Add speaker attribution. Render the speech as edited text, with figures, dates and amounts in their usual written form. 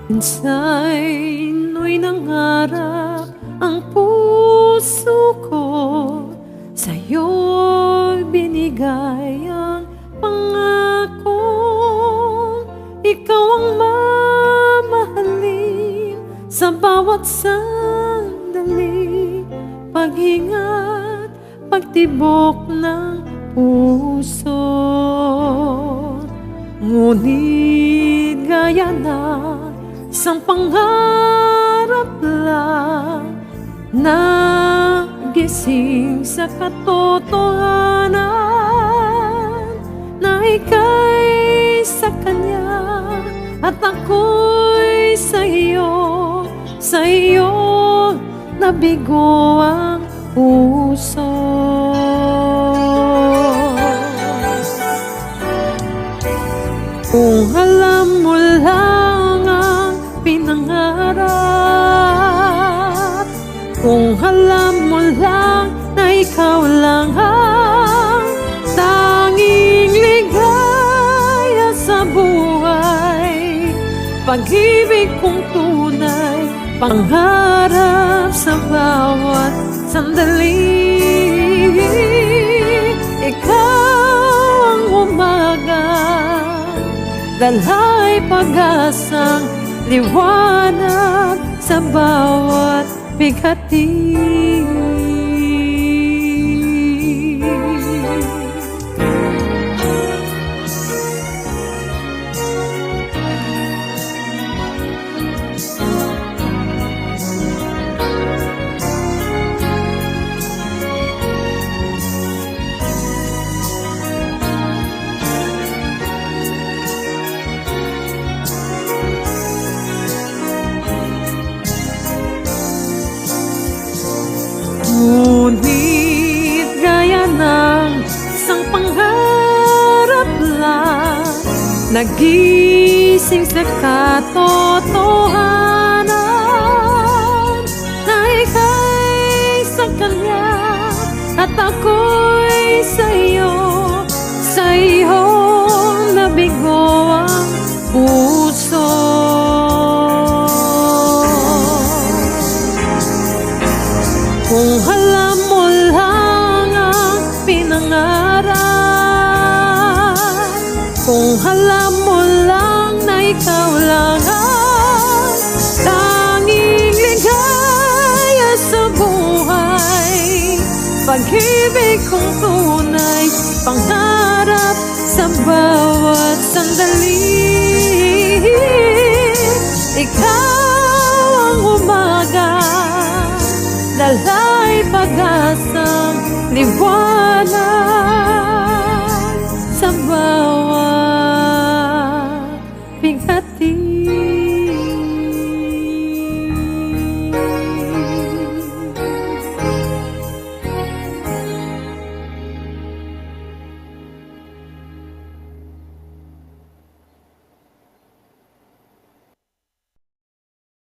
Speaker 1: Minsa'y no'y nangarap ang puso ko, sa'yo'y binigay ang pangako. Ikaw ang mamahalin sa bawat sandali, paghinga't pagtibok ng puso. Ngunit gaya na isang pangarap lang, nagising sa katotohanan na ika'y sa Kanya at ako'y sa iyo nabigo ang puso. Kung alam mo lang ang pinangarap, kung alam mo lang na ikaw lang ang tanging ligaya sa buhay, pag-ibig kong tunay, pangarap sa bawat sandali. Ikaw ang umaga, dala'y pag-asang liwanag sa bawat bigati. Ngunit gaya ng isang pangarap lang, nagising sa katotohanan na ika'y sa Kanya at ako'y sa iyo nabigo ang puso. Kung alam mo lang ang pinangarap, kung alam mo lang na ikaw lang ang tanging ligaya sa buhay, pag-ibig kong tunay, pangarap sa bawat sandali. Ikaw ang umaga, dala'y pag-asang liwanag